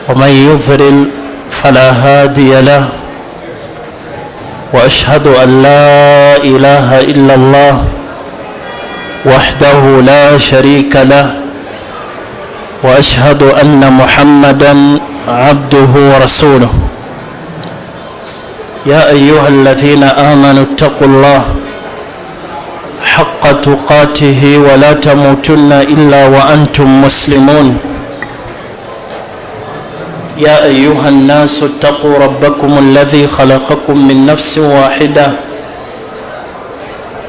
ومن يضلل فلا هادي له وأشهد أن لا إله إلا الله وحده لا شريك له وأشهد أن محمدا عبده ورسوله يا أيها الذين آمنوا اتقوا الله حق تقاته ولا تموتن إلا وأنتم مسلمون يا أيها الناس اتقوا ربكم الذي خلقكم من نفس واحدة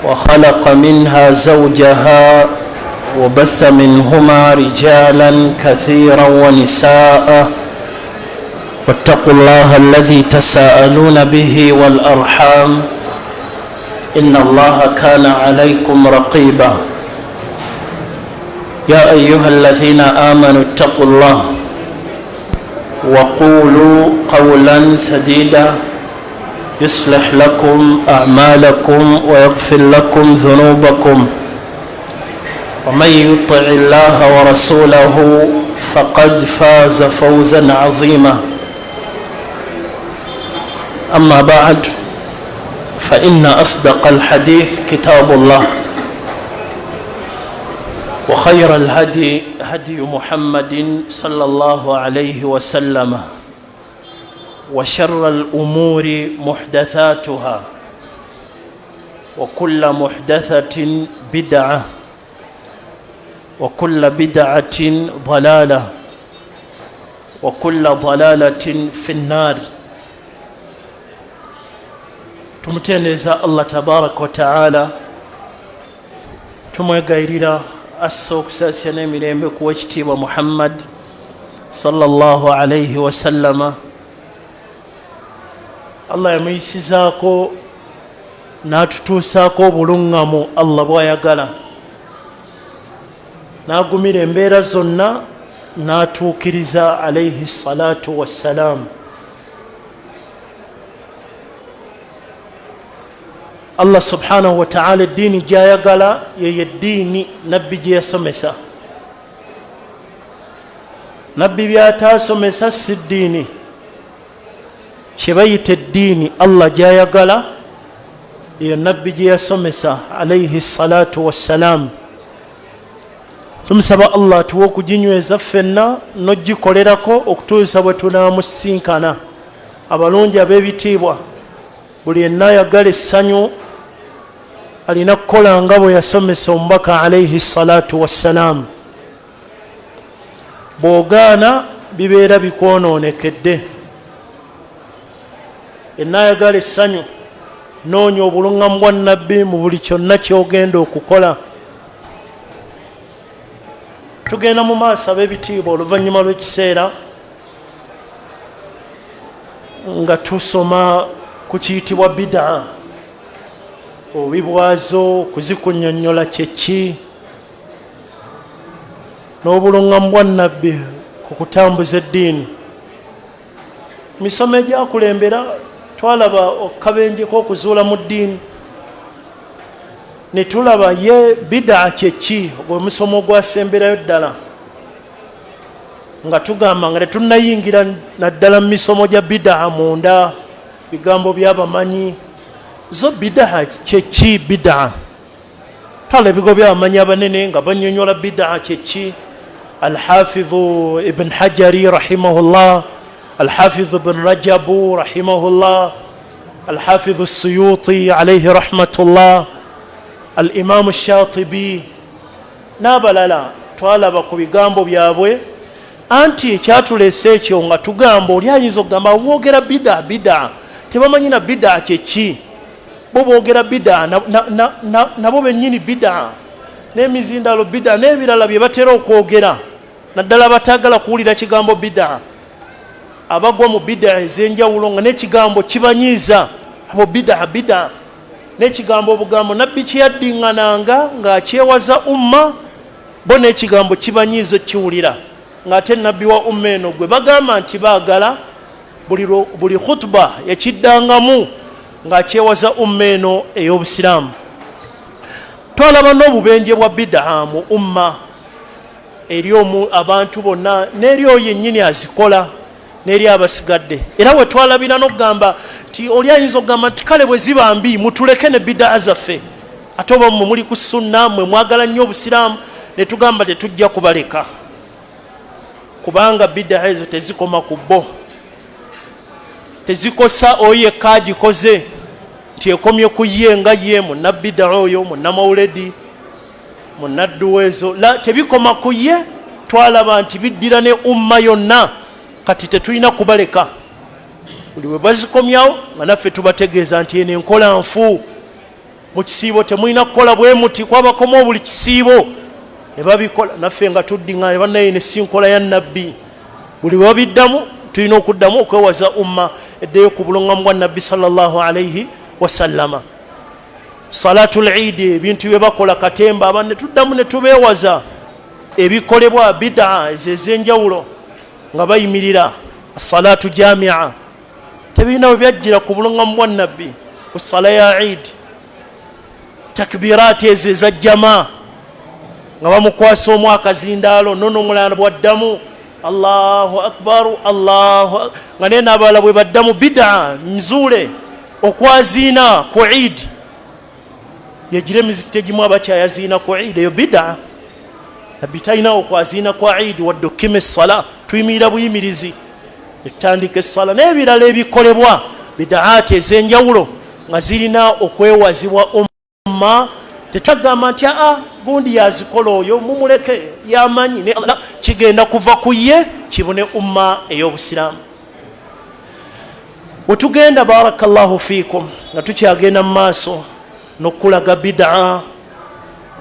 وخلق منها زوجها وبث منهما رجالا كثيرا ونساء واتقوا الله الذي تساءلون به والأرحام إن الله كان عليكم رقيبا يا أيها الذين آمنوا اتقوا الله وقولوا قولا سديدا يصلح لكم أعمالكم ويغفر لكم ذنوبكم ومن يطع الله ورسوله فقد فاز فوزا عظيما أما بعد فإن أصدق الحديث كتاب الله وخير الهدي هدي محمد صلى الله عليه وسلم وشر الأمور محدثاتها وكل محدثة بدعة وكل بدعة ضلالة وكل ضلالة في النار. Tumutendereza Allah tabaraka wa taala, tumwegairira assa okusaasira n'emirembe kuwa ekitiibwa Muhammad sallallahu alayhi wa sallama. Allah yamuyisizaako n'atutuusaako obuluŋŋamu Allah bw'ayagala, n'agumira embeera zonna n'atuukiriza alayhi salatu wassalaam. Allah subhanahu wa ta'ala eddiini gy'ayagala yeyo eddiini nabbi gye yasomesa. Nabbi by'ataasomesa si ddiini, kye bayita eddiini Allah gy'ayagala yeyo nabbi gye yasomesa alayhi salatu wassalaam. Tumusaba Allah tuwe okuginyweza ffenna n'ogikolerako okutuusa bwe tunaamusinkana. Abalungi ab'ebitiibwa, buli yenna ayagala essanyu alina kukola nga bwe yasomesa omubaka alayhi salatu wassalaam. Bw'ogaana bibeera bikwonoonekedde. Yenna ayagala essanyu noonya obuluŋŋamu bwa nabbi mu buli kyonna ky'ogenda okukola. Tugenda mu maaso ab'ebitiibwa oluvannyuma lw'ekiseera nga tusoma ku kiyitibwa bid'a, obibwazo, kuzikunnyonnyola kyeki, n'obuluŋŋamu bwa nabbi ku kutambuza eddiini. Misomo egyakulembera twalaba akabenje k'okuzuula mu ddiini, ne tulaba ye bid'a kyeki, gwe musomo ogwasemberayo ddala, nga tugamba nga tetunnayingira naddala mu misomo gya bid'a munda, bigambo by'abamanyi. Zo bid'a kyeki? Bid'a twala ebigo by'abamanyi abanene nga bannyonnyola bid'a kyeki. Al-Hafidhu Ibn Hajari rahimahullah, Al-Hafidhu Ibn Rajabu rahimahullah, Al-Hafidhu Suyuti alayhi rahmatullah, Al-Imam Shatibi n'abalala. Twalaba ku bigambo byabwe anti ekyatuleese ekyo nga tugamba oli ayinza okugamba boogera bid'a tebamanyi na bid'a kyeki. Bo boogera bid'a nabo bennyini bid'a n'emizindalo bid'a n'ebirala bye batera okwogera, naddala bataagala kuwulira kigambo bid'a. Abagwa mu bid'a ez'enjawulo nga n'ekigambo kibanyiiza, abo bid'a n'ekigambo obugambo nabbi kye yadding'ananga ng'akyewaza umma, bo n'ekigambo kibanyiiza kiwulira. Ng'ate nabbi wa umma eno gwe bagamba nti baagala buli khutba yakiddangamu ng'akyewaza umma eno ey'obusiraamu. Twalaba n'obubenje bwa bid'a mu umma eri abantu bonna n'eri oyo yennyini azikola n'eri abasigadde. Era we twalabira n'okugamba nti oli ayinza okugamba nti kale bwe ziba mbi mutuleke ne bidaa zaffe, ate oba mmwe muli ku sunna, mmwe mwagala nnyo obusiraamu, ne tugamba tetujja kubaleka kubanga bidaa ezo tezikoma ku bo, tezikosa oyo yekka agikoze nti ekomye ku ye nga ye munnabidaa oyo munnamawuledi munnadduweezo, la tebikoma ku ye. Twalaba nti biddira ne umma yonna, kati tetulina kubaleka. Buli bwe bazikomyawo nga naffe tubategeeza nti eno enkola nfu, mu kisiibo temulina kukola bwe muti, kwabakomawo buli kisiibo ne babikola, naffe nga tuddiŋŋaana bannaye ne si nkola ya nabbi. Buli bwe babiddamu tulina okuddamu okwewaza umma eddeyo ku buluŋŋamu bwa nabbi sallallahu alayhi wasallama. Salatul Eid, ebintu bye bakola katemba, abanne tuddamu ne tubeewaza ebikolebwa bidaa ez'enjawulo nga bayimirira salatu jamia, tebirina bwe byajjira ku buluŋŋamu bwa nabbi ku sala ya Eid. Takbiraati ezo eza jamaa nga bamukwasa omu akazindaalo nono omulala bwaddamu Allahu akbaru Allahu, nga naye n'abalala bwe baddamu bidaa nzuule okwaziina ku Eid. Yegira emizikiti egimu abakyayaziina ku Eid, eyo bidaa. Nabbi talina okwaziina kwa Eid wadde okima essala, tuyimirira buyimirizi ne tutandika essala. N'ebirala ebikolebwa bidaati ez'enjawulo nga zirina okwewazibwa umma, tetagamba nti gundi yazikola oyo mumuleke yamanyi, kigenda kuva ku ye kibune umma ey'obusiraamu. Wetugenda barakallahu fiikum nga tukyagenda mu maaso n'okulaga bidaa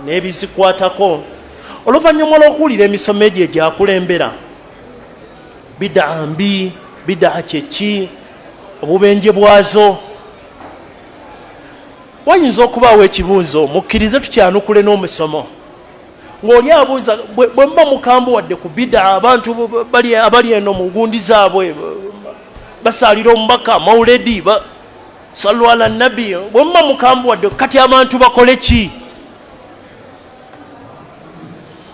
n'ebizikwatako, oluvannyuma lw'okuwulira emisomo egyo egyakulembera bidaa mbi, bidaa kyeki, obubenje bwazo, wayinza okubaawo ekibuuzo, mukkirize tukyanukule n'omusomo, ng'oli abuuza bwe mba mukambu wadde ku bidaa, abantu abali eno mu ngundi zaabwe basaalira omubaka mawuledi sallu ala nabbi, bwe mba mukambu wadde kati abantu bakole ki?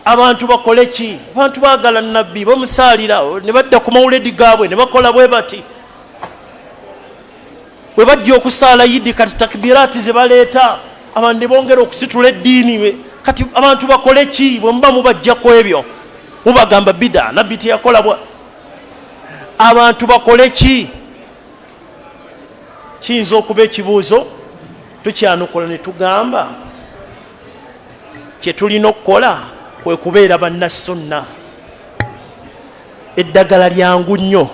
Abantu bakole ki? Abantu baagala nabbi bamusaalira ne badda ku mawuledi gaabwe ne bakola bwe bati. Bwe bajja okusaala yidi kati takbiraati ze baleeta abantu ne bongera okusitula eddiini, kati abantu bakole ki? Bwe muba mubajja ku ebyo mubagamba bidaa, nabbi teyakola bwa. Abantu bakole ki? Kiyinza okuba ekibuuzo, tukyanukula ne tugamba kye tulina okukola kwe kubeera bannasunna. Eddagala lyangu nnyo.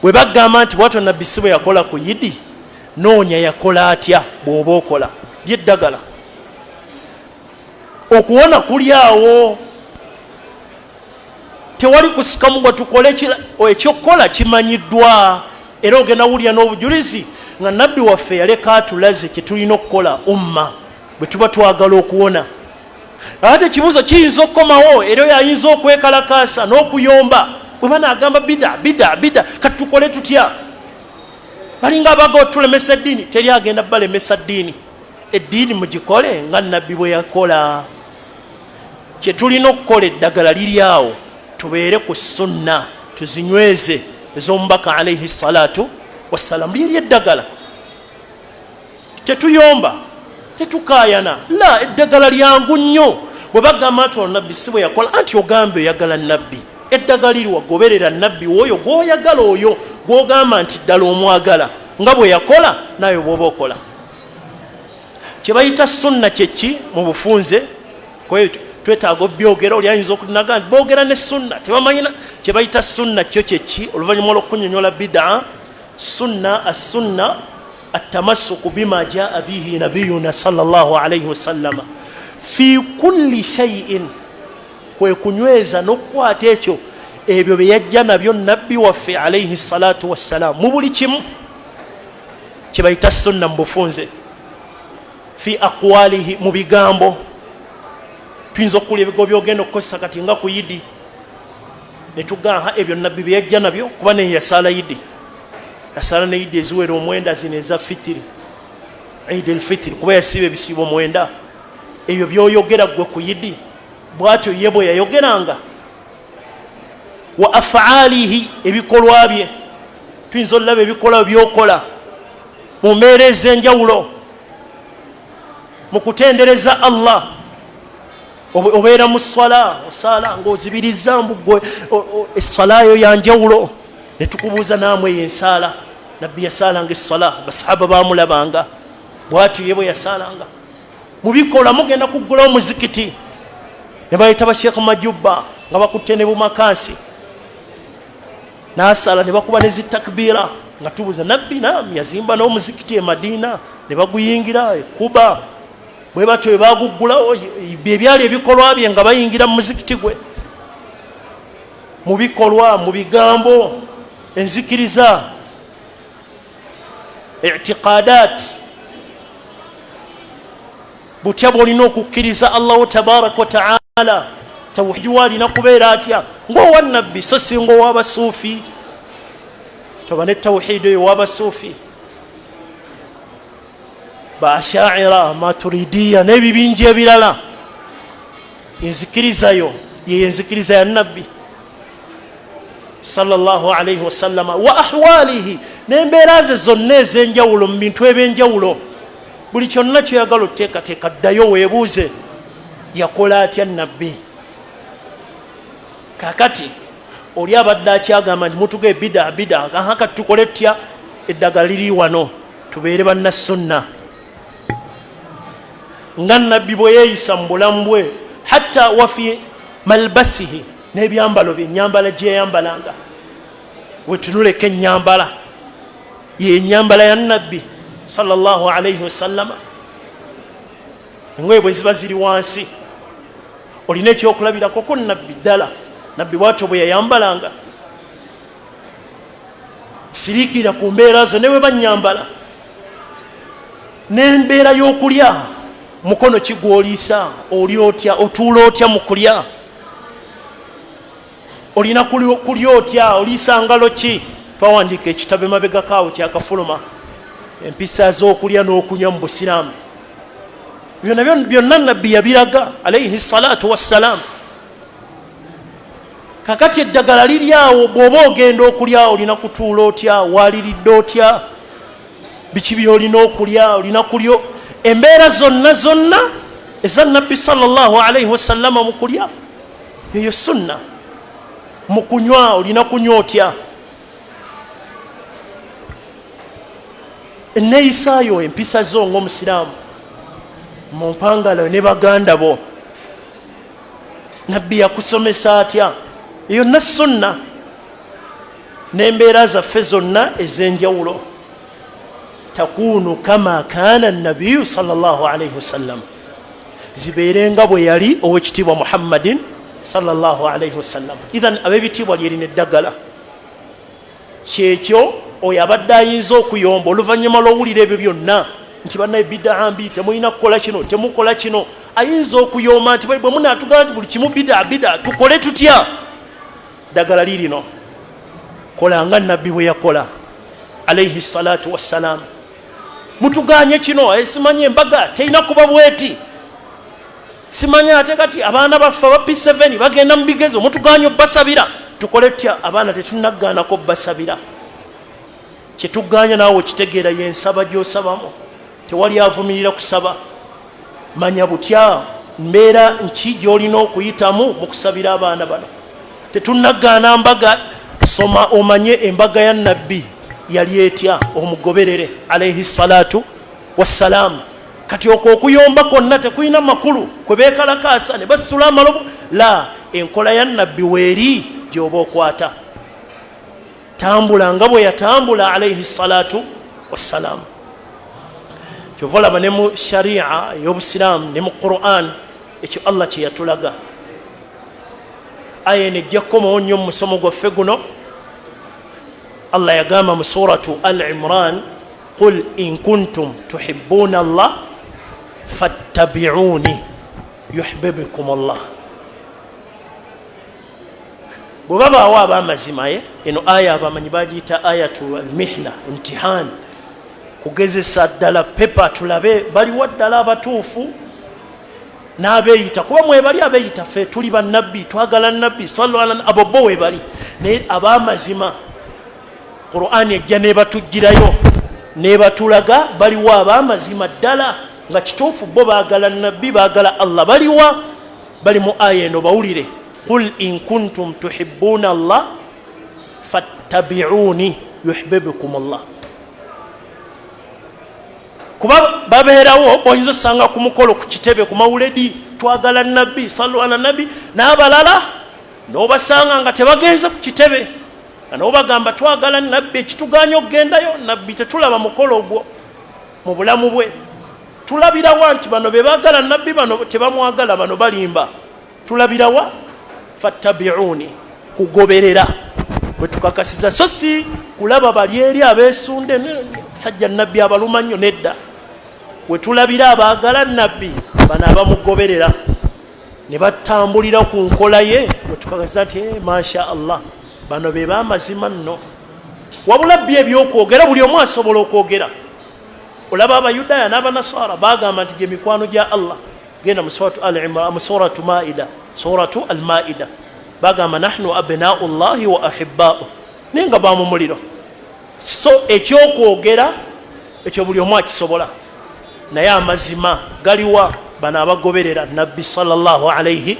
Bwe bagamba nti bwatyo nabbi si bwe yakola ku yidi, noonya yakola atya bw'oba okola lyeddagala. Okuwona kuli awo, tewali kusikamu gwa tukole ekyokukola kimanyiddwa, era ogenda wulya n'obujulizi nga nabbi waffe yaleka atulaze kye tulina okukola umma bwe tuba twagala okuwona. Ate ekibuuzo kiyinza okukomawo, era oyo ayinza okwekalakaasa n'okuyomba bwe banaagamba bida, kati tukole tutya? Balinga abaga otulemesa eddiini, teri agenda balemesa ddiini. Eddiini mugikole nga nabbi bwe yakola. Kye tulina okukola eddagala liri awo, tubeere ku sunna, tuzinyweze ez'omubaka alayhi salatu wassalamu, liri eddagala. Tetuyomba, tetukaayana, la eddagala lyangu nnyo. Bwe bagamba nti nabbi si bwe yakola, anti ogambe oyagala nabbi, eddagala liri wagoberera nabbi woyo gw'oyagala, oyo gw'ogamba nti ddala omwagala nga bwe yakola naye bw'oba okola. Kye bayita sunna kyeki mu bufunze, twetaaga obyogera. Oli ayinza okunaga nti boogera ne sunna tebamanyina kye bayita sunna kyo kyeki. Oluvannyuma lw'okunyonyola bidaa, sunna as-sunna at-tamassuku bima jaa bihi nabiyuna sallallahu alayhi wasallama fi kulli shay'in, kwe kunyweza n'okukwata ekyo ebyo bye yajja nabyo nabbi waffe alayhi salatu wassalamu mu buli kimu. Kye bayita sunna mu bufunze. Fi aqwalihi, mu bigambo. Tuyinza okuwulya ebigambo byogenda okukozesa kati nga ku yidi ne tugamba ebyo nabbi bye yajja nabyo, kuba naye yasaala yidi, yasaala ne yidi eziwera omwenda zino eza fitiri, Eid al-Fitr, kuba yasiiba ebisiibo mwenda. Ebyo byoyogera gwe ku yidi bw'atyo ye bwe yayogeranga. wa af'alihi ebikolwa bye tuyinza olaba ebikolwa byokola mu mbeera ez'enjawulo mu kutendereza Allah obeera mu ssala osala ng'ozibiriza mbugwe essalayo yanjawulo ne tukubuuza naamwe yensaala nabbi yasalanga essala basahaba bamulabanga bwatyo ye bwe yasalanga mubikola mugenda kuggulawo muzikiti ne bayita basheekh majubba nga bakutte ne bumakasi nasala ne bakuba ne zitakbira nga tubuuza nabbi naam yazimba n'omuzikiti e Madina ne baguyingira Kuba bwe batyo bwe baguggulawo byebyali ebikolwa bye nga bayingira mu muzikiti gwe mu bikolwa mu bigambo enzikiriza i'tiqadat butya bwolina okukkiriza Allahu tabaraka wa ta'ala tawhidi walina kubeera atya ng'owa nabbi so singa ow'abasuufi toba ne tawhidi eyo ow'abasuufi baashaira maturidiya n'ebibinja ebirala enzikirizayo ye enzikiriza ya nabbi sallallahu alayhi wasallama wa ahwalihi n'embeera ze zonna ez'enjawulo mu bintu ebyenjawulo buli kyonna kyoyagala oteekateeka ddayo weebuuze yakola atya nabbi kakati oli abadde akyagamba nti mutuga ebida ahaka tukole tutya eddagala liri wano tubeere bannasunna nga nabbi bwe yeeyisa mu bulamu bwe hatta wafi malbasihi n'ebyambalo bye ennyambala gyeyambalanga wetunuleka ennyambala ye ennyambala ya nabbi sallallahu alayhi wasallama engoye bwe ziba ziri wansi olina ekyokulabirako ko nabbi ddala nabbi bwatyo bwe yayambalanga siriikira ku mbeera zo ne bwe bannyambala n'embeera y'okulya mukono kigwoliisa oli otya otuula otya mu kulya olina kulya otya oliisa ngalo ki twawandiika ekitabo emabegakaawo kyakafuluma empisa z'okulya n'okunywa mu busiraamu byonna nabbi yabiraga alayhi salatu wassalaam kakati eddagala liryawo bw'oba ogenda okulya olina kutuula otya waliridde otya biki byolina okulya olina kulya embeera zonna eza nabbi sallallahu alayhi wasallama mu kulya eyo sunna mu kunywa olina kunywa otya enneeyisaayo empisa zo ng'omusiraamu mu mpangalo ne baganda bo nabbi yakusomesa atya eyo na sunna n'embeera zaffe zonna ez'enjawulo takunu kama kaana nabiyu sallallahu alayhi wasallam zibeerenga bwe yali ow'ekitiibwa muhammadin sallallahu alayhi wasallam idhan ab'ebitiibwa lyerina eddagala kyekyo oyo abadde ayinza okuyomba oluvannyuma lw'owulira ebyo byonna nti bannaye bidaa mbi temulina kukola kino temukola kino ayinza okuyomba nti bwe munaatugamba nti buli kimu bidaa tukole tutya ddagala lirino kolanga nabbi bwe yakola alayhi salatu wassalaam mutuganye kino simanyi embaga terina kuba bweti simanyi ate kati abaana baffe aba P7 bagenda mu bigezo mutuganye obbasabira tukole tutya abaana tetunaggaanako obbasabira kyetuganya naawe okitegeera yensaba gy'osabamu tewali avumirira kusaba manya butya mbeera nki gy'olina okuyitamu mu kusabira abaana bano tetunaggaana mbaga soma omanye embaga ya nabbi yali etya omugoberere alayhi salatu wassalaam kati okwo okuyomba kwonna tekulina makulu kwe beekalakaasa ne basitula amalobo la enkola ya nabbi weeri gy'oba okwata tambula nga bwe yatambula alayhi salatu wassalaam kyova olaba ne mu sharia ey'obusiraamu ne mu Qur'an ekyo Allah kye yatulaga aya eno ejja kukomawo nnyo mu musomo gwaffe guno Allah yagamba mu suratu Al-Imran qul in kuntum tuhibbuna Allah fattabi'uni yuhibbukum Allah bwe babaawo ab'amazima eno aya abamanyi bagiyita ayatu al-mihna imtihan kugezesa ddala pepa tulabe baliwo ddala abatuufu n'abeeyita kuba mwebali abeeyita ffe tuli bannabbi twagala nabbi sallallahu abo bo weebali naye ab'amazima Qur'ani ejja nebatugirayo nebatulaga baliwo ab'amazima ddala nga kituufu bo baagala nabbi baagala Allah baliwa bali mu aya eno bawulire qul in kuntum tuhibbuna Allah fattabi'uni yuhibbukum Allah kuba babeerawo oyinza osanga ku mukolo ku kitebe ku mawuledi twagala nabbi sallu ala nabbi n'abalala n'obasanga nga tebagenze ku kitebe n'obagamba twagala nabbi ekituganya okugendayo nabbi tetulaba mukolo ogwo mu bulamu bwe tulabirawa nti bano be baagala nabbi bano tebamwagala bano balimba tulabirawa fattabi'uni kugoberera bwe tukakasiza so si kulaba bali eri abeesunde sajja nabbi abaluma nnyo nedda we tulabira abaagala nabbi bano abamugoberera ne batambulira ku nkola ye bwe tukakasiza nti masha Allah bano be b'amazima nno wabula bbi ebyokwogera buli omu asobola okwogera olaba abayudaaya n'abanasara bagamba nti gye mikwano gya Allah genda mu suratu Maida suratu al-Maida bagamba nahnu abna'u Allahi wa ahibba'u naye nga ba mu muliro so ekyokwogera ekyo buli omu akisobola naye amazima galiwa bano abagoberera nabbi sallallahu alayhi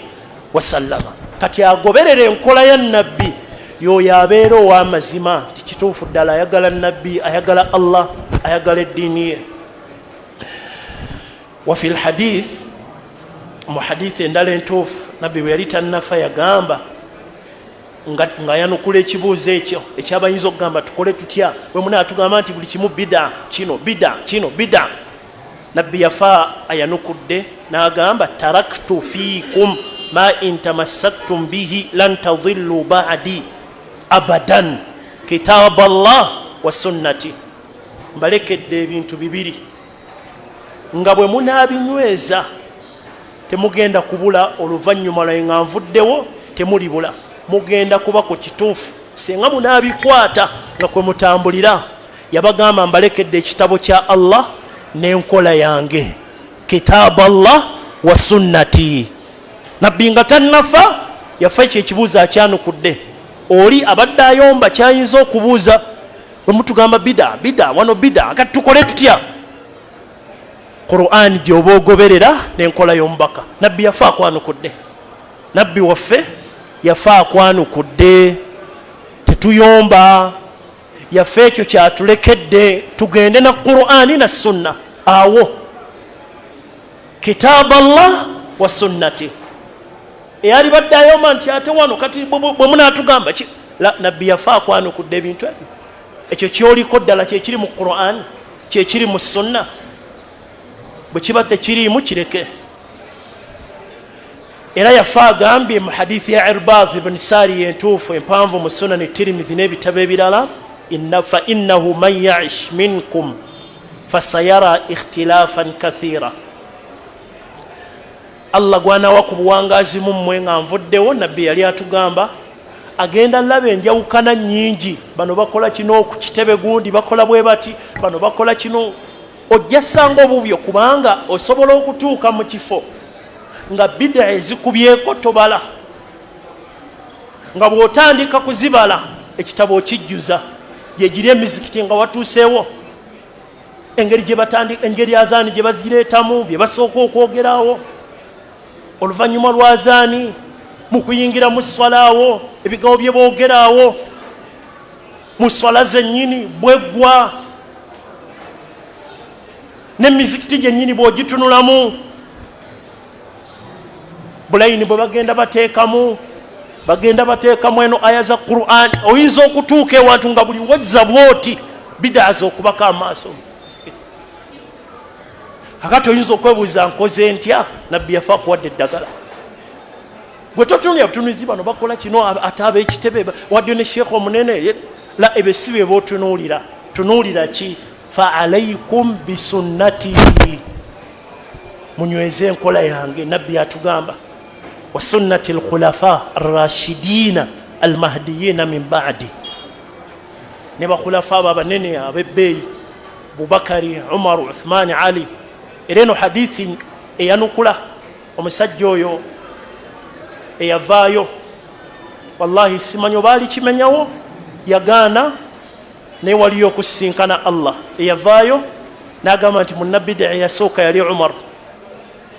wasallama kati agoberera enkola ya nabbi yoyo abeera ow'amazima tikituufu ddala ayagala nabbi ayagala Allah ayagala eddiini ye wafi lhadith mu hadith endala entuufu nabbi bwe yali tannafa yagamba nga yanukula ekibuuzo ekyo ekyabayinza okugamba tukole tutya bwe muna atugamba nti buli kimu bida kino bida kino bida nabbi yafa ayanukudde n'agamba taraktu fiikum ma in tamassaktum bihi lan tadhillu ba'di abadan kitab Allah wa sunnati mbalekedde ebintu bibiri nga bwe munaabinyweza temugenda kubula oluvannyuma lwaye nga nvuddewo temulibula mugenda kuba ku kituufu senga munaabikwata nga kwe mutambulira yabagamba mbalekedde ekitabo kya Allah n'enkola yange kitab Allah wa sunnati nabbi nga tannafa yafa ekyo ekibuuzo akyanukudde oli abadde ayomba kyayinza okubuuza bwe mutugamba bida wano bida kati tukole tutya Qur'an gyoba ogoberera n'enkola y'omubaka nabbi yafa akwanukudde nabbi waffe yafa akwanukudde tetuyomba yafa ekyo kyatulekedde tugende na Qur'ani na sunna awo kitab Allah wa sunnati eyali badde ayomba nti ate wano kati bwe munaatugamba nabbi yafa akwanukudde ebintu ebyo ekyo kyoliko ddala kyekiri mu Qur'an kyekiri mu sunna bwe kiba tekiriimu kireke era yafa agambye mu hadithi ya Irbad ibn Sari entuufu empanvu mu Sunan Tirmidhi n'ebitabo ebirala fa innahu man ya'ish minkum fasayara ikhtilafan kathira Allah gwanawa ku buwangazi mu mmwe nga nvuddewo nabbi yali atugamba agenda laba enjawukana nnyingi bano bakola kino ku kitebe gundi bakola bwe bati bano bakola kino ojja sanga obubyo kubanga osobola okutuuka mu kifo nga bid'a ezikubyeko tobala nga bw'otandika kuzibala ekitabo okijjuza yegiri emizikiti nga watuuseewo engeri azaani gye bazireetamu bye basooka okwogerawo oluvannyuma lwa azaani mu kuyingira mu swalaawo ebigambo bye boogeraawo mu swala zennyini bweggwa n'emizikiti gyennyini bw'ogitunulamu bulayini bwe bagenda bateekamu eno aya za Qur'an oyinza okutuuka ewantu nga buli wezza bwoti bid'a z'okubako amaaso akati oyinza okwebuuza nkoze ntya nabbi yafa akuwadde eddagala gwe totunulira butunuzi bano bakola kino ate ab'ekitebe wadde ne sheekh omunene la ebyo si bye bootunuulira tunuulira ki fa alaykum bisunnati munyweze enkola yange nabbi atugamba wa sunnati alkhulafa arrashidina almahdiyina min ba'di ne bakhulafa abanene abebbeeyi Bubakari Umar Uthman Ali era eno hadithi eyanukula omusajja oyo eyavaayo wallahi simanyo bali kimenyawo yagaana naye waliyo okusinkana Allah eyavaayo n'agamba nti munnabida eyasooka yali Umar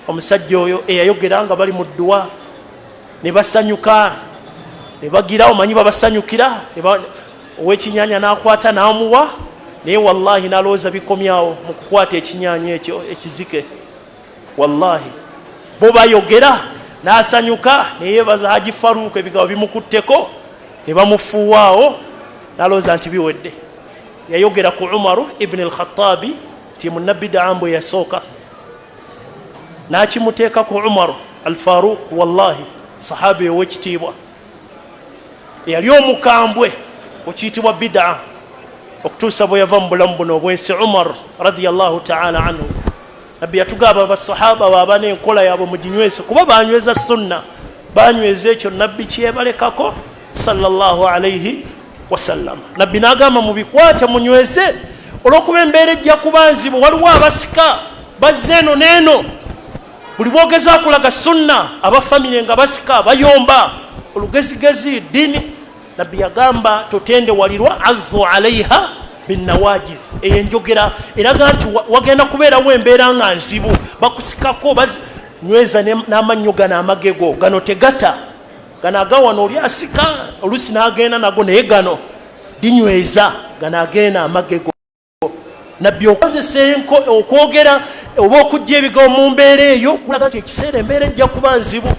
omusajja oyo eyayogera nga bali mu dduwa ne basanyuka ne bagira omanyi babasanyukira ow'ekinyanya n'akwata n'amuwa naye wallahi n'alowooza bikomyawo mu kukwata ekinyanya ekyo ekizike wallahi bo bayogera n'asanyuka neyebaza Haji Faruku ebigabo bimukutteko ne bamufuuwaawo n'alowooza nti biwedde yayogera ku Umaru ibn al-Khattabi ti munnabida ambo yasooka n'akimuteeka ku Umaru al-Faruq wallahi sahabi ow'ekitiibwa yali omukambwe okiyitibwa bid'a okutuusa bwe yava mu bulamu buno obwensi Umar radiyallahu ta'ala anhu nabbi yatugamba abasahaba baba n'enkola yaabwe muginywese kuba banyweza sunna banyweza ekyo nabbi kyebalekako sallallahu alayhi wasallam nabbi n'agamba mubikwate munyweze olw'okuba embeera ejja kuba nzibu waliwo abasika bazze eno n'eno buli bwogeza kulaga sunna abafamile nga basika bayomba olugezigezi dini nabbi yagamba totende walirwa azzu alaiha binnawajiz eyenjogera eraga nti wagenda kubeerawo embeera nga nzibu bakusikako nyweza n'amannyo gano amagego gano tegata gano agawano oli asika olusi n'agenda nago naye gano dinyweza gano agenda amagego nabbi okozesa okwogera oba okujja ebigawo mu mbeera eyo kulaga nti ekiseera embeera ejja kuba nzibu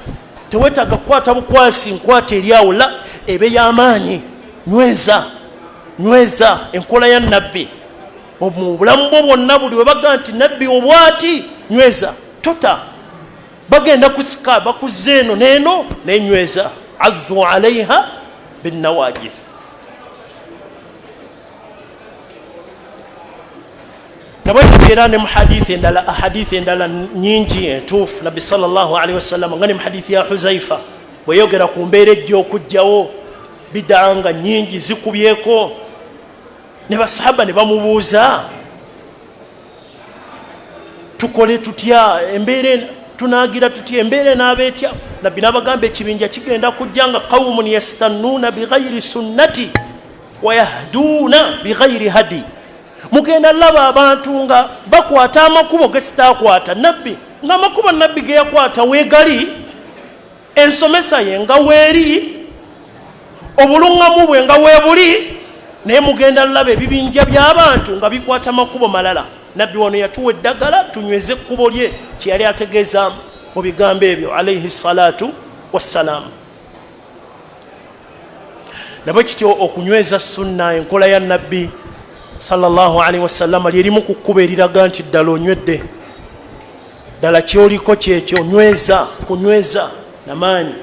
tewetaaga kukwata bukwasi nkwata eryawo la ebe y'amaanyi nyweza enkola ya nabbi mu bulamu bwo bwonna buli we baga nti nabbi obwati nyweza tota bagenda kusika bakuzza eno n'eno nenyweza azzu alaiha binnawajith nabwekiteera ne muhadithi endala ahadithi endala nyingi entuufu nabbi sallallahu alaihi wasallam nga ne muhadithi ya Huzaifa bweyogera ku mbeera ejja okujjawo bid'a nga nyingi zikubyeko ne basahaba ne bamubuuza tukole tutya embeera tunagira tutya embeera n'abeetya nabbi n'abagamba ekibinja kigenda kujja nga qawmun yastannuuna bighayri sunnati wa yahduuna bighayri hadi mugenda laba abantu nga bakwata amakubo gesitaakwata nabbi ng'amakubo nabbi ge yakwata weegali ensomesa ye nga weeri obuluŋŋamu bwe nga weebuli naye mugenda laba ebibinja by'abantu nga bikwata amakubo malala nabbi wano yatuwa eddagala tunyweze ekkubo lye kye yali ategeeza mu bigambo ebyo alaihi salatu wassalaamu nabwe kityo okunyweza sunna enkola ya nabbi sallallahu alaihi wasallam lyerimu ku kkubo eriraga nti ddala onywedde ddala kyoliko kyekyo kunyweza namaanyi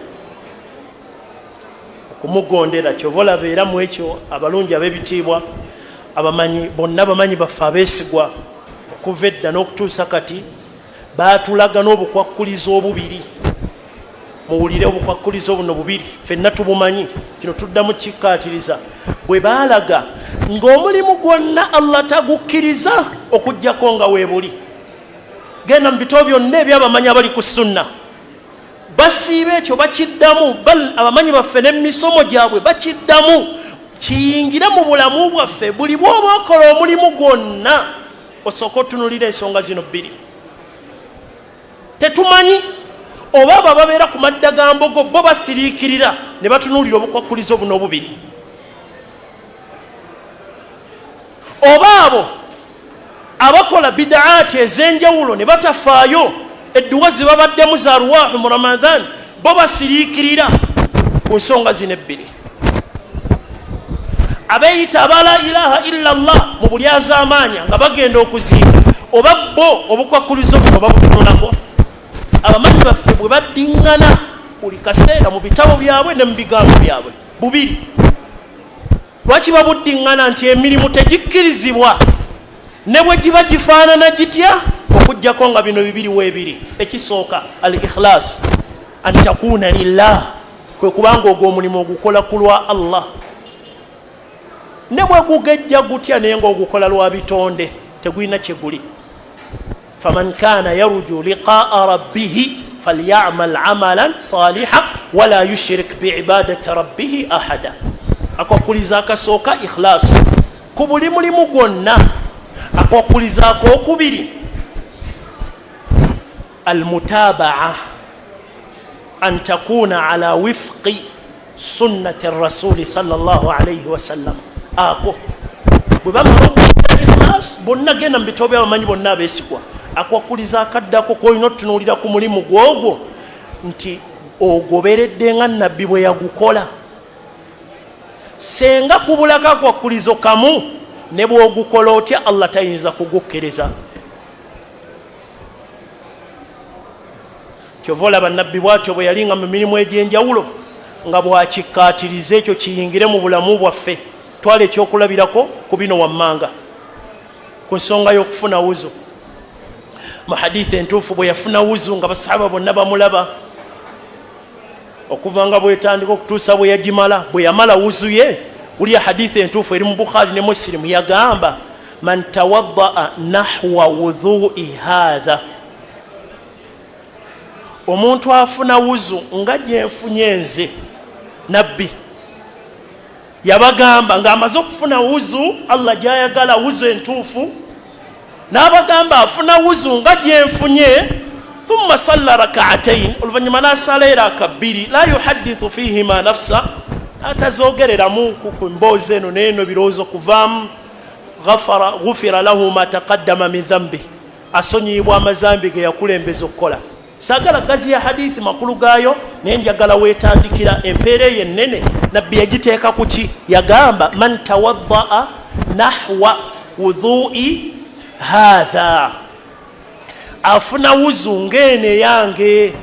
okumugondera kyova olaba era mu ekyo abalungi ab'ebitiibwa abamanyi bonna bamanyi baffe abeesigwa okuva edda n'okutuusa kati baatulaga n'obukwakkulizo obubiri muwulire obukwakkulizo buno bubiri ffenna tubumanyi kino tuddamu kikkaatiriza bwe baalaga ng'omulimu gwonna Allah tagukkiriza okuggyako nga weebuli genda mu bitabo byonna ebyabamanyi abali ku sunna basiiba ekyo bakiddamu abamanyi baffe n'emisomo gyabwe bakiddamu kiyingire mu bulamu bwaffe buli bw'oba okola omulimu gwonna osooka otunulira ensonga zino bbiri tetumanyi oba abo ababeera ku madda ga mbogo bo basiriikirira ne batunuulira obukwakkulizo buno obubiri oba abo abakola bidaati ez'enjawulo ne batafaayo edduwa ze babaddemu za ruwaahu mu Ramadhan bo basiriikirira ku nsonga zino ebbiri abeeyita aba la ilaha illa Allah mu bulyazaamaanya nga bagenda okuziika oba bo obukwakkulizo buno babutunulako abamanyi baffe bwe baddiŋŋana buli kaseera mu bitabo byabwe ne mu bigambo byabwe bubiri lwaki babuddiŋŋana nti emirimu tegikkirizibwa ne bwe giba gifaanana gitya okuggyako nga bino bibiri weebiri ekisooka al ikhlas an takuuna lillah kwe kubanga ogwo omulimu ogukola ku lwa Allah ne bwe gugejja gutya naye ng'ogukola lwa bitonde tegulina kye guli faman kaana yarju liqaa rabbihi falyamal amalan salihan wala yushrik biibadati rabbihi ahada. Akwakuliza akasooka ikhlas ku buli mulimu gwonna. Akwakuliza akokubiri almutabaa an takuna ala wifqi sunnati rasuli sallallahu alayhi wasallam. Ako bwe bamala ikhlas bonna genda mu bitabo by'abamanyi bonna abeesigwa. Akwakuliza akaddako koolina otunuulira ku mulimu gwogwo nti ogoberedde nga nabbi bwe yagukola. Senga kubulako akwakulizo kamu ne bw'ogukola otya Allah tayinza kugukkereza. Kyova olaba nabbi bw'atyo bwe yalinga mu mirimu egy'enjawulo nga bw'akikkaatiriza ekyo kiyingire mu bulamu bwaffe. Twala ekyokulabirako ku bino wammanga ku nsonga y'okufuna wuzu. Mu hadithi entuufu bwe yafuna wuzu nga basahaba bonna bamulaba, okuva nga bwetandika okutuusa bwe yagimala, bwe yamala wuzu ye, wulya hadithi entuufu eri mu Bukhari ne Muslim, yagamba man tawaddaa nahwa wudhu'i hadha, omuntu afuna wuzu nga gyenfunye nze nabbi. Yabagamba ng'amaze okufuna wuzu Allah gy'ayagala wuzu entuufu, n'abagamba afuna wuzu nga gyenfunye, thumma salla rak'atayn, oluvannyuma n'asala eraka bbiri, la yuhaddithu fihima nafsa, atazoogereramu ku mboozi eno n'eno birowoozo kuvaamu, ghufira lahu ma taqaddama min dhanbi, asonyiyibwa amazambi ge yakulembeza okukola. Saagala gazi ya hadithi makulu gaayo naye njagala weetandikira empeera eyo ennene. Nabbi yagiteeka ku ki? Yagamba man tawaddaa nahwa wudhu'i hadha, afuna wuzu ng'ene yange.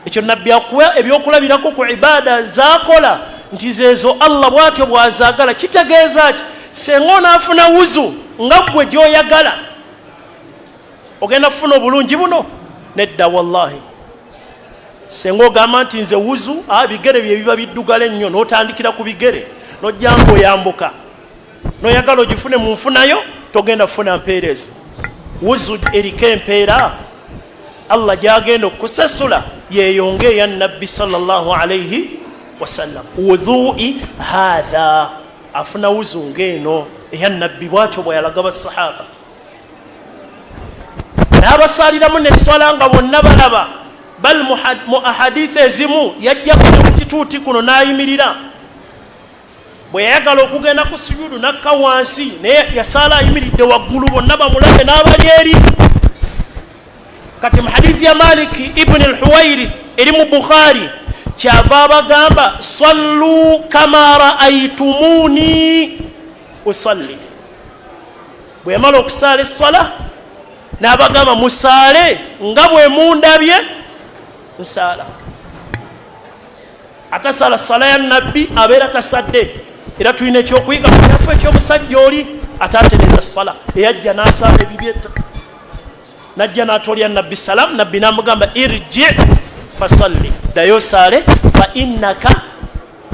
Ekyo nabbi akuwa ebyokulabirako ku ibaada z'akola nti zeezo Allah bw'atyo bw'azaagala. Kitegeeza ki? Senga onaafuna wuzu nga ggwe gy'oyagala, ogenda kufuna obulungi buno? Nedda wallahi. Senga ogamba nti nze wuzu bigere bye biba biddugala ennyo, n'otandikira ku bigere n'ojja ng'oyambuka n'oyagala ogifune mu nfunayo, togenda kufuna mpeerezo. Wuzu eriko empeera Allah gy'agenda okusasula yeeyonge eya nabbi sallallahu alayhi wasallam. Wudhu'i hadha, afuna wuzu ng'eno eya nabbi bw'atyo bwe yalaga basahaba. N'abasaaliramu n'esswala nga bonna balaba, bal mu ahadithi ezimu yajja ku kituuti kuno n'ayimirira. Bwe yayagala okugenda ku sujudu n'akka wansi, naye yasaala ayimiridde waggulu, bonna bamulabe n'abali eri. Kati mu hadithi ya Maliki ibn al-Huwairith eri mu Bukhari, kyava abagamba sallu kama ra'aytumuni usalli. Bwe yamala okusaala esswala n'abagamba musaale nga bwe mundabye nsaala. Atasaala ssala ya nabbi abeera tasadde. Era tulina ekyokuyiga mu kyaffe eky'omusajja oli ataatereza ssala, eyajja n'asaala ebibyetta, najja n'atolya nabbi salamu, nabbi n'amugamba irji fasalli, ddayo saale, fa innaka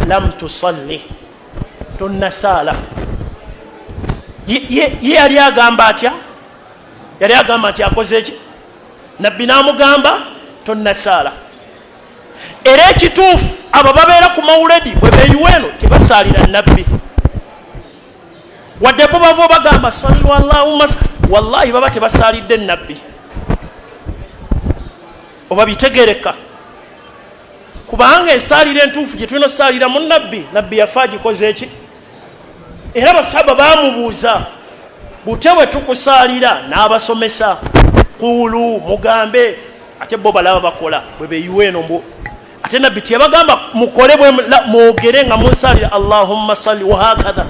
lam tusalli, tonnasaala. Ye yali agamba atya? Yali agamba nti akoze ki? Nabbi n'amugamba tonnasaala. Era ekituufu abo babeera ku mawuledi bwe beeyiwa eno tebasaalira nabbi, wadde bo bava bagamba sallu allahumma, wallahi baba tebasaalidde nabbi. Oba bitegereka, kubanga ensaalira entuufu gye tulina osaalira mu nabbi, nabbi yafa agikoze eki? Era basahaba baamubuuza, bute bwe tukusaalira? N'abasomesa kulu mugambe, ate bo balaba bakola bwe beeyiwa eno mbu. Ate nabbi teyabagamba mukole bwe mwogere nga munsaalira allahumma salli wa hakadha.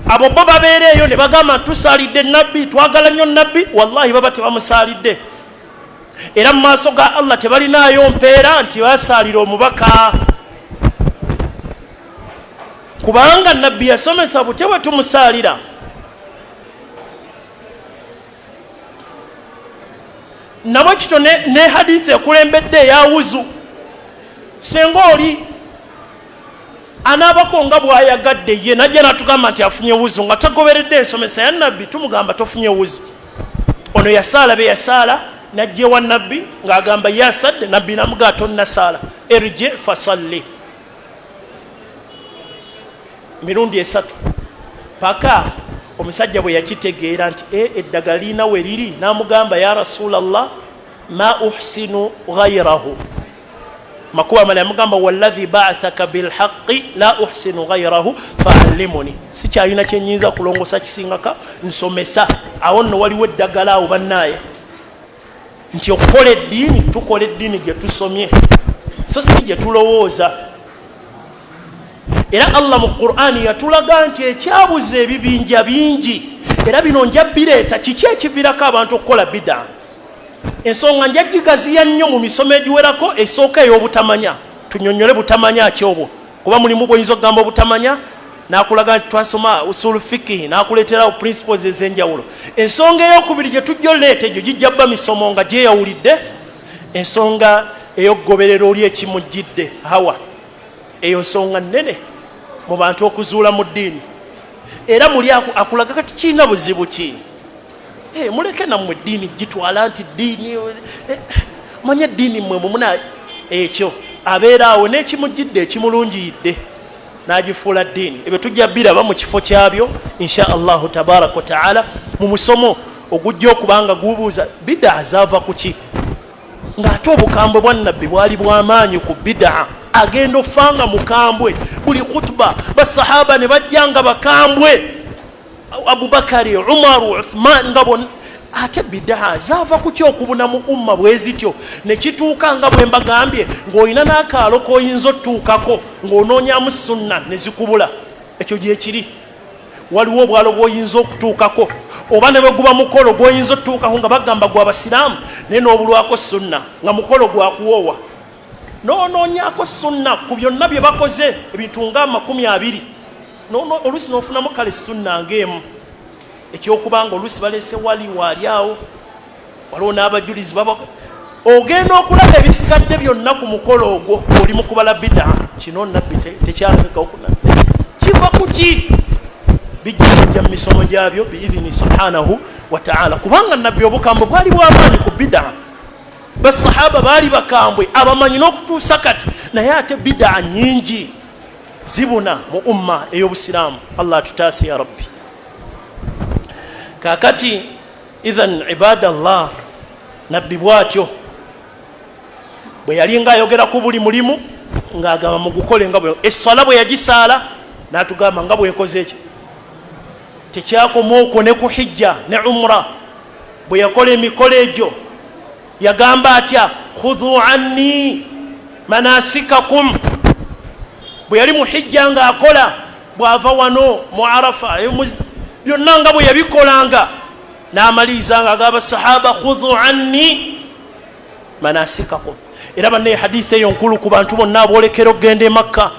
Abo bo babeera eyo ne bagamba tusaalidde nabbi, twagala nnyo nabbi, wallahi baba tebamusaalidde. Era mu maaso ga Allah tebalinaayo mpeera nti basaalira omubaka, kubanga nabbi yasomesa bute bwe tumusaalira. Nabwe kito ne hadithi ekulembedde eya wuzu. Senga oli anaabako nga bw'ayagadde ye, najja n'atugamba nti afunye wuzu nga tagoberedde ensomesa ya nabbi, tumugamba tofunye wuzu. Ono yasaala be yasaala, najje wa nabbi ng'agamba ya sadde, nabbi namugaa tonna saala, irji fasalli, mirundi 3 paka omusajja bwe yakitegeera nti eddagala liina we liri, n'amugamba ya rasulallah ma uhsinu ghayrahu, makuba mala yamugamba wallahi ba'athaka bilhaqqi la uhsinu ghayrahu fa'allimuni, sikyalina kyenyinza kulongosa kisingaka, nsomesa. Awo nno waliwo eddagala awo bannaaye nti okukola eddiini, tukola eddiini gye tusomye, so si gye tulowooza. Era Allah mu Qur'ani yatulaga nti ekyabuza ebibinja bingi, era bino nja bireeta kiki ekiviirako abantu okukola bid'a. Ensonga nja gigaziya nnyo mu misomo egiwerako, esooka ey'obutamanya. Tunyonyole butamanya ki obwo, kuba mulimu bw'oyinza okugamba obutamanya, n'akulaga nti twasoma usul fiqh, n'akuleeterawo principles ez'enjawulo. Ensonga ey'okubiri gye tujja oleeta egyo gijja bba misomo nga gyeyawulidde, ensonga ey'okgoberero oli ekimujjidde hawa, eyo nsonga nnene mu bantu okuzuula mu ddiini. Era muli akulaga kati kirina buzibu ki, muleke nammwe eddiini gitwala nti ddiini, manye eddiini mmwe mumuna ekyo abeera awo n'ekimujjidde ekimulungiyidde n'agifuula ddiini. Ebyo tujja biraba mu kifo kyabyo insha allahu tabaraka wa taala mu musomo ogujja okubanga gubuuza bid'a zaava ku ki, ng'ate obukambwe bwa nabbi bwali bw'amaanyi ku bid'a. Agenda ofanga mukambwe, buli khutba basahaba ne bajjanga bakambwe, Abubakari, Umaru, Uthman nga bonna. Ate bid'a zaava ku ki okubuna mu umma bwe zityo, ne kituuka nga bwe mbagambye ng'olina n'akaalo k'oyinza otuukako ng'onoonyamu sunna ne zikubula. Ekyo gye kiri. Waliwo obwalo bw'oyinza okutuukako, oba ne bwe guba mukolo gw'oyinza otuukako nga bagamba gwa basiraamu, naye n'obulwako sunna nga mukolo gwakuwoowa. Noonoonyaako sunna ku byonna bye bakoze, ebintu nga 20, oluusi n'ofunamu kale sunna ng'emu. Ekyokubanga oluusi baleese wali waali awo, waliwo n'abajulizi baba, ogenda okulaba ebisigadde byonna ku mukolo ogwo oli mu kubala bid'a. Kino nabbi tekyalabika okunabbi kiva ku ki, bijja mu misomo gyabyo biidhini subhanahu wa ta'ala, kubanga nabbi obukambwe bwali bw'amaanyi ku bid'a. Basahaba baali bakambwe abamanyi n'okutuusa kati, naye ate bid'a nyingi zibuna mu umma ey'obusiraamu. Allah tutaase ya rabbi. Kakati idhan ibadallah, nabbi bw'atyo bwe yali nga ayogera ku buli mulimu ng'agamba mugukole nga bwe. Essala bwe yagisaala n'atugamba nga bwekoze ekyo. Tekyakoma okwo ne ku hijja ne umra, bwe yakola emikolo egyo yagamba atya, khudhu anni manasikakum. Bwe yali mu hijja ng'akola, bw'ava wano mu Arafa byonna nga bwe yabikolanga, n'amaliriza ng'agamba sahaba khudhu anni manasikakum. Era banne hadithi eyo nkulu ku bantu bonna aboolekera okugenda e Makka.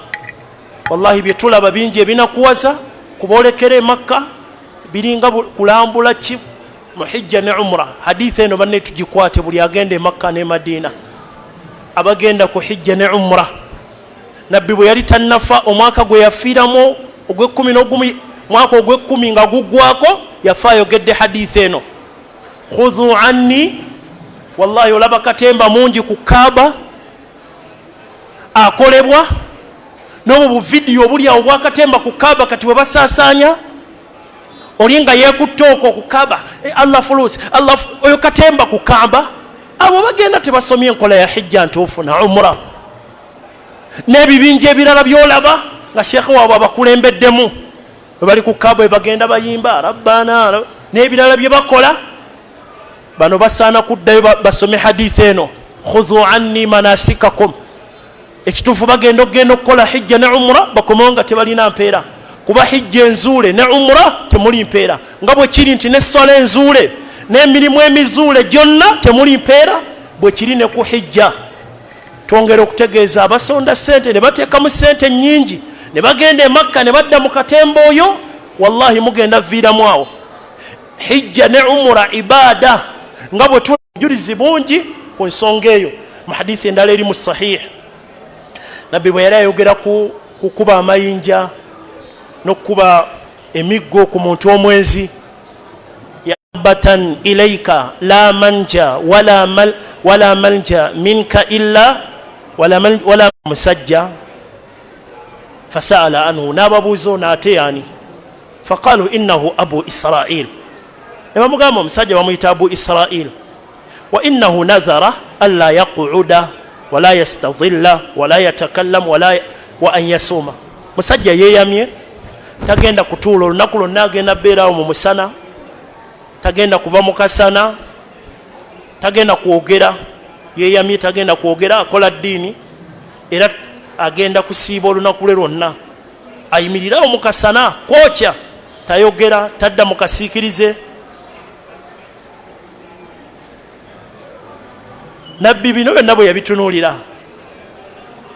Wallahi bye tulaba bingi ebinakuwaza kuboolekera e Makka, biringa kulambula ki mu hijja ne umra. Hadithi eno banne tugikwate, buli agenda e Makka ne Madina, abagenda ku hijja ne umra. Nabbi bwe yali tannafa, omwaka gwe yafiiramu ogw'ekumi mwaka ogw'ekumi nga guggwako, yafa ayogedde hadithi eno, khudhu anni. Wallahi olaba katemba mungi ku Kaaba akolebwa, n'obu buvidiyo buli awo bwakatemba ku Kaaba kati bwe basaasaanya, oli nga yeekutte okwo ku Kaaba, Allah fulusi, Allah oyo katemba ku Kaaba. Abo bagenda tebasomye enkola ya hijja ntuufu na umra, n'ebibinja ebirala byolaba nga sheekhe waabwe abakulembeddemu bwe bali ku Kaaba, bagenda bayimba rabbana, n'ebirala bye bakola. Bano basaana kuddayo basome hadithi eno, khudhu anni manasikakum. Ekituufu bagenda okugenda okukola hijja ne umra, bakomewo nga tebalina mpeera, kuba hijja enzuule ne umra temuli mpeera, nga bwe kiri nti n'essola enzuule n'emirimu emizuule gyonna temuli mpeera, bwe kiri ne ku hijja. Twongera okutegeeza abasonda ssente ne bateekamu ssente nnyingi, ne bagenda e Makka ne badda mu katemba oyo, wallahi mugenda viiramu awo. Hijja ne umra ibaada, nga bwe tujulizi bungi ku nsonga eyo. Mu hadithi endala eri mu sahih, nabbi bwe yali ayogera ku kukuba amayinja n'okukuba emiggo ku muntu omwenzi, batan ilayka la manja wala manja minka illa wala musajja fasala anhu nababuzo nate yani faqalu innahu abu israil nebamugamba omusajja bamuyita abu israil wa innahu nazara alla yaquda wala yastadhilla wala yatakallam wa an yasuma musajja yeyamye tagenda kutuula olunaku lwonna agenda beerawo mu musana tagenda kuva mu kasana tagenda kwogera yeyamye tagenda kwogera akola ddiini era agenda kusiiba olunaku lwe lwonna ayimirirawo mu kasana kwokya tayogera tadda mu kasiikirize nabbi bino byonna bwe yabitunuulira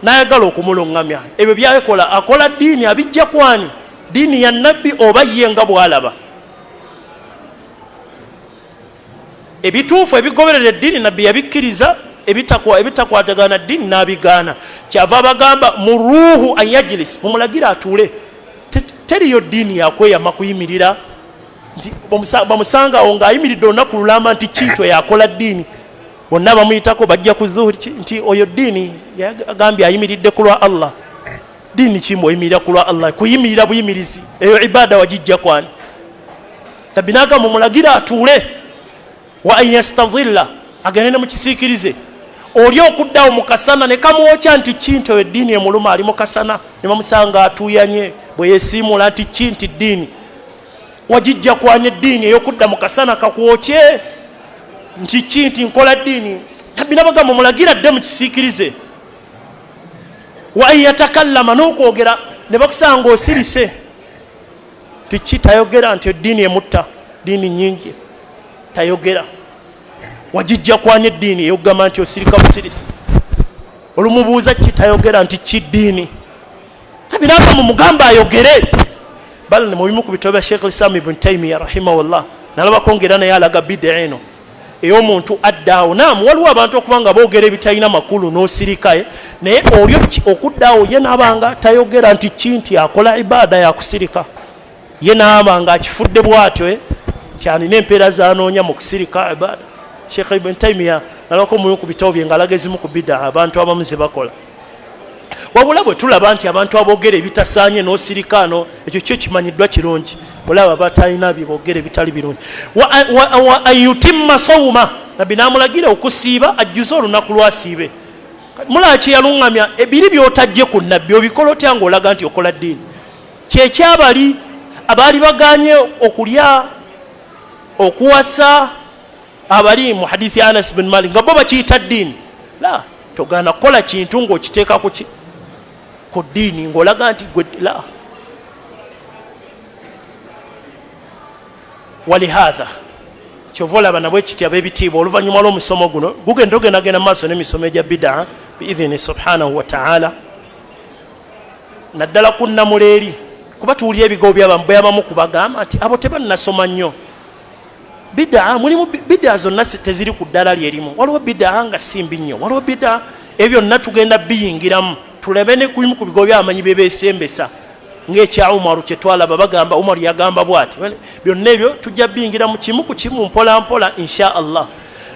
n'ayagala okumulungamya ebyo byakola akola ddiini abijja kwani ddiini ya nabbi oba ye nga bw'alaba ebituufu ebigoberera eddiini nabbi yabikkiriza ebitakwatagana ddiini n'abigaana kyava bagamba mu ruuhu an yajlis mumulagira atuule teriyo ddiini yakweyama kuyimirira nti bamusangawo ng'ayimiridde olunaku lulamba nti kintu yakola ddiini bonna bamuyitako bajja ku zuhuri nti oyo ddiini yagambye ayimiridde ku lwa allah ddiini kimu oyimirira ku lwa allah kuyimirira buyimirizi eyo ibada wagijja kwani nabbi n'agamba mumulagira atuule wa an yastadhilla agende ne mu kisiikirize oli okuddawo mu kasana ne kamwokya nti kintu eyo eddiini emuluma ali mu kasana ne bamusanga atuuyanye bwe yeesiimula nti kinti ddiini wagijja kwani eddiini ey'okudda mu kasana kakwokye nti kinti nkola ddiini nabbi n'abagamba mulagira dde mu kisiikirize wa an yatakallama n'okwogera ne bakusanga osirise tiki tayogera nti eddiini emutta ddiini nyingi tayogera wagijja kwani eddiini eyogamba nti osirika busirisi olumubuuza ki tayogera nti ki ddiini nabbi n'agamba mugamba ayogere bala ne mu bimu ku bitabo bya Sheikh al-Islam ibn Taymiyyah rahimahullah nalabako ngera naye alaga bid'a eno ey'omuntu addaawo naamu waliwo abantu okubanga boogera ebitalina makulu n'osirikaye naye olyo okuddaawo ye naabanga tayogera nti kinti akola ibaada yakusirika ye naabanga akifudde bwatyo nti alina empeera zanoonya mu kusirika ibaada Sheikh ibn Taymiyyah nalabako mu ku bitabo bye ngalaga ezimu ku bid'a abantu abamu ze bakola wabula bwe tulaba nti abantu aboogera ebitasaanye n'osirikaano ekyo kyo kimanyiddwa kirungi olaba batalina byeboogera ebitali birungi wa an yutimma sawma nabbi n'amulagira okusiiba ajjuze olunaku lwasiibe mulaba kyeyaluŋŋamya ebiri by'otajje ku nabbi obikola otya ng'olaga nti okola ddiini kyekyabali abaali bagaanye okulya okuwasa abali mu hadithi ya Anas bin Malik nga bo bakiyita ddiini la togaana kukola kintu ng'okiteeka ku ddiini ng'olaga nti gwe la walihaatha kyova olaba nabwe kiti ab'ebitiibwa oluvannyuma lw'omusomo guno gugenda ogendagenda mu maaso n'emisomo egya bid'a biidhini subhanahu wa ta'ala naddala ku namuleeri kuba tuwulira ebigambo by'abamu kubagamba nti abo tebannasoma nnyo bid'a mulimu bid'a zonna teziri ku ddala lyerimu waliwo bid'a nga simbi nnyo waliwo bid'a ebyo byonna tugenda biyingiramu tulebe ne kubimu ku bigambo by'abamanyi bye beesembesa ng'ekya Umaru kye twalaba bagamba Umaru yagamba bw'ati byonna ebyo tujja biyingira mu kimu ku kimu mpola mpola insha Allah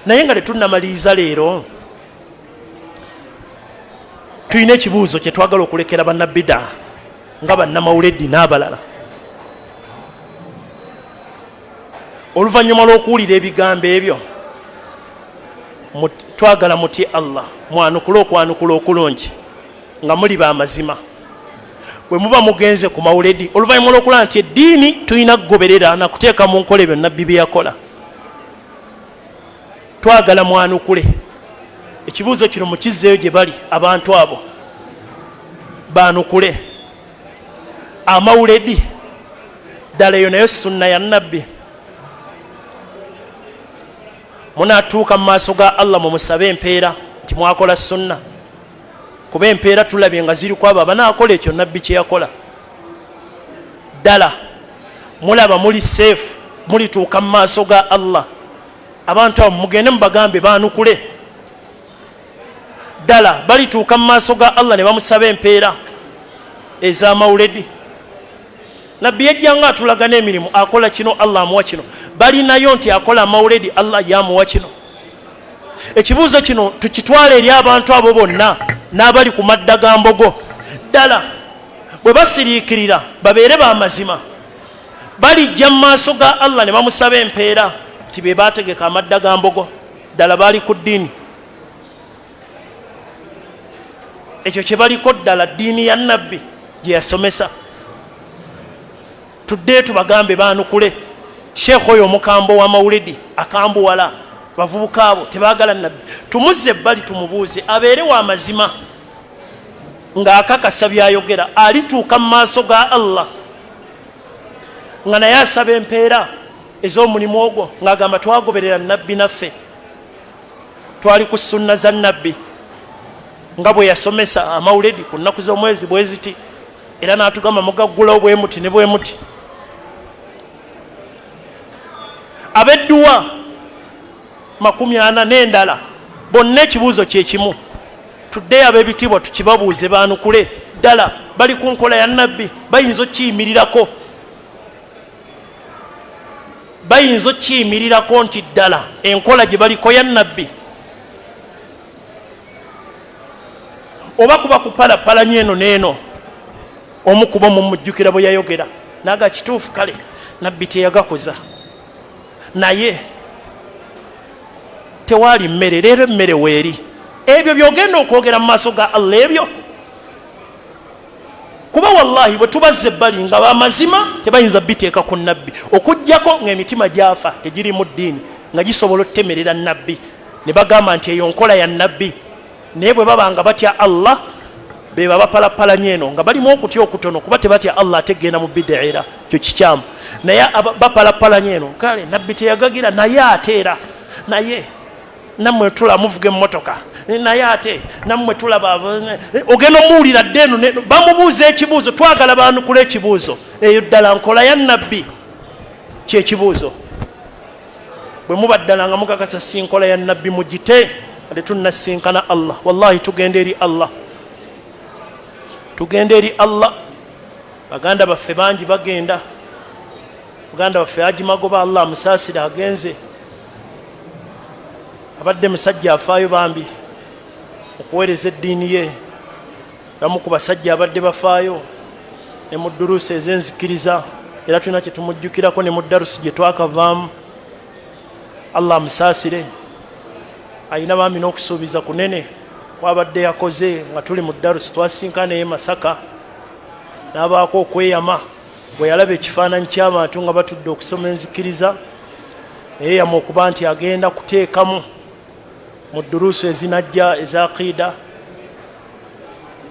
naye nga tetunnamaliriza leero tulina ekibuuzo kye twagala okulekera bannabida nga bannamawuledi n'abalala oluvannyuma lw'okuwulira ebigambo ebyo twagala muti Allah mwanukule okwanukula okulungi nga muli b'amazima bwe muba mugenze ku mawuledi oluvannyuma lw'okulaba nti eddiini tulina kugoberera nakuteeka mu nkola ebyo nabbi bye yakola twagala mwanukule ekibuuzo kino mukizzeeyo gye bali abantu abo baanukule amawuledi ddala eyo nayo sunna ya nabbi munaatuuka mu maaso ga Allah mumusabe empeera nti mwakola sunna kuba empeera tulabye nga ziri kwabo abanaakola ekyo nabbi kye yakola ddala mulaba muli seefu mulituuka mu maaso ga Allah abantu abo mugende mubagambe baanukule ddala balituuka mu maaso ga Allah ne bamusaba empeera ez'amawuledi nabbi yajjanga atulagana emirimu akola kino Allah amuwa kino balinayo nti akola maulidi Allah yamuwa kino ekibuuzo kino tukitwala eri abantu abo bonna n'abali ku madda ga mbogo ddala bwe basiriikirira babeere b'amazima balijja mu maaso ga Allah ne bamusaba empeera nti be baategeka amadda ga mbogo ddala baali ku ddiini ekyo kye baliko ddala ddiini ya nabbi gye yasomesa tudde tubagambe baanukule sheekh oyo omukambo wa maulidi akambuwala bavubuka abo tebaagala nabbi tumuzze ebbali tumubuuze abeere wa mazima ng'akakasa byayogera alituuka mu maaso ga Allah nga naye asaba empeera ez'omulimu ogwo ng'agamba twagoberera nabbi naffe twali ku sunna za nabbi nga bwe yasomesa amawuledi ku nnaku z'omwezi bwe ziti era n'atugamba mugaggulawo bwe muti ne bwe muti ab'edduwa 40 n'endala bonna ekibuuzo kye kimu tuddeyo ab'ebitiibwa tukibabuuze baanukule ddala bali ku nkola ya nabbi bayinza okkiyimirirako bayinza okkiyimirirako nti ddala enkola gye baliko ya nabbi oba kuba kupalapalanya eno n'eno omu kuba mumujjukira bwe yayogera naga kituufu kale nabbi teyagakoza naye tewaali mmere leero emmere weeri ebyo byogenda okwogera mu maaso ga Allah ebyo kuba wallahi bwe tubazze ebbali nga bamazima tebayinza biteeka ku nabbi okuggyako ng'emitima gyafa tegiri mu ddiini nga gisobola otemerera nabbi ne bagamba nti eyo nkola ya nabbi naye bwe baba nga batya Allah be baba palapalanya eno nga balimu okutya okutono kuba tebatya Allah ategenda mu bidaira kyo kikyamu naye bapalapalanya eno kale nabbi teyagagira naye ateera naye nammwe tula muvuga emmotoka naye ate nammwe tulaba ogenda omuwulira dde eno bamubuuza ekibuuzo twagala baanukula ekibuuzo eyo ddala nkola ya nabbi kyekibuuzo bwe muba ddala nga mukakasa si nkola ya nabbi mugite ate tunnasinkana Allah wallahi tugenda eri Allah tugenda eri Allah baganda baffe bangi bagenda baganda baffe agimagoba Allah musaasira agenze abadde musajja afaayo bambi okuweereza eddiini ye bamu ku basajja abadde bafaayo ne mu duruusi ez'enzikiriza era tulina kye tumujjukirako ne mu darusi gye twakavaamu Allah amusaasire ayina bambi n'okusuubiza kunene kwabadde yakoze nga tuli mu darusi twasinkana eye Masaka n'abaako okweyama bwe yalaba ekifaananyi ky'abantu nga batudde okusoma enzikiriza eyeyama okuba nti agenda kuteekamu mu duruusu ezinajja eza aqida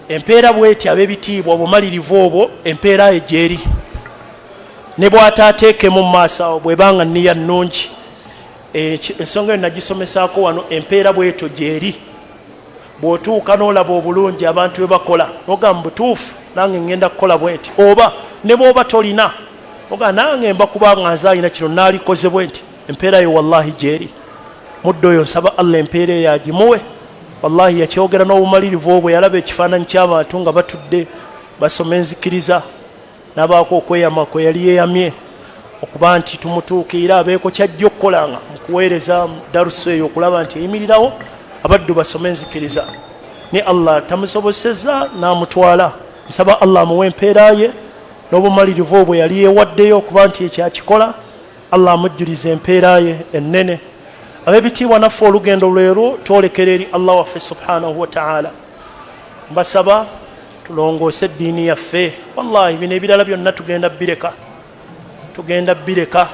empeera bweti ab'ebitiibwa obumalirivu obwo empeera egyeri ne bw'ataateekemu mu maaso awo bwebanga nniya nnungi ensonga eyo nagisomesaako wano empeera bwetyo gyeri bw'otuuka n'olaba obulungi abantu bwe bakola nogamba butuufu nange ngenda kukola bwenti oba ne bw'oba tolina oga nange mba kubanga nze alina kino naalikoze bwenti empeera yo wallahi gyeri muddo oyo nsaba Allah empeera eyo agimuwe wallahi yakyogera n'obumalirivu obwo yalaba ekifaananyi ky'abantu nga batudde basoma enzikiriza n'abaako okweyama kwe yali yeeyamye okuba nti tumutuukira abeeko kyajja okukolanga mu kuweereza darusi eyo okulaba nti eyimirirawo abaddu basoma enzikiriza ne Allah tamusobosezza n'amutwala nsaba Allah amuwe empeera ye n'obumalirivu obwo yali yeewaddeyo okuba nti ekyakikola Allah amujjuliza empeera ye ennene ab'ebitiibwa naffe olugendo lweru twolekera eri Allah waffe subhanahu wa ta'ala mbasaba tulongoose eddiini yaffe wallahi bino ebirala byonna tugenda bireka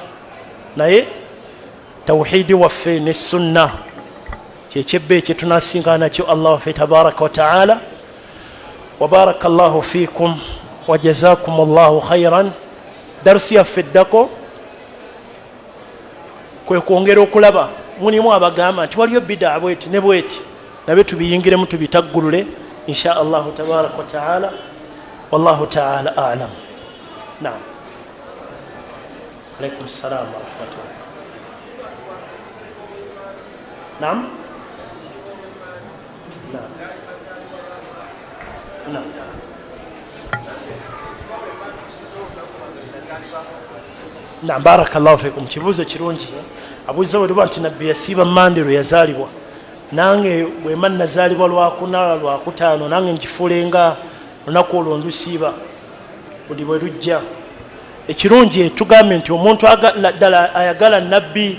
naye tawhidi waffe ne sunna kyekyebbe ekye tunasinkana nakyo Allah waffe tabaraka wa ta'ala wa baraka Allahu fiikum wa jazakum Allahu khairan darusi yaffe eddako kwe kwongera okulaba mulimu abagamba nti waliyo bidaa bweti ne bweti nabe tubiyingiremu tubitaggulule insha Allahu tabaraka wa ta'ala wallahu ta'ala a'lam. Naam. Alaikum salam wa rahmatullah. Naam. Naam. Naam. na barakallahu fikum kibuuzo kirungi abuuza bwe nti nabbi yasiiba Mande lwe yazaalibwa nange bwe nazaalibwa lwakuna lwakutaano nange nkifulenga lunaku olwo ndusiiba buli bwe lujja ekirungi tugambe nti omuntu ddala ayagala nabbi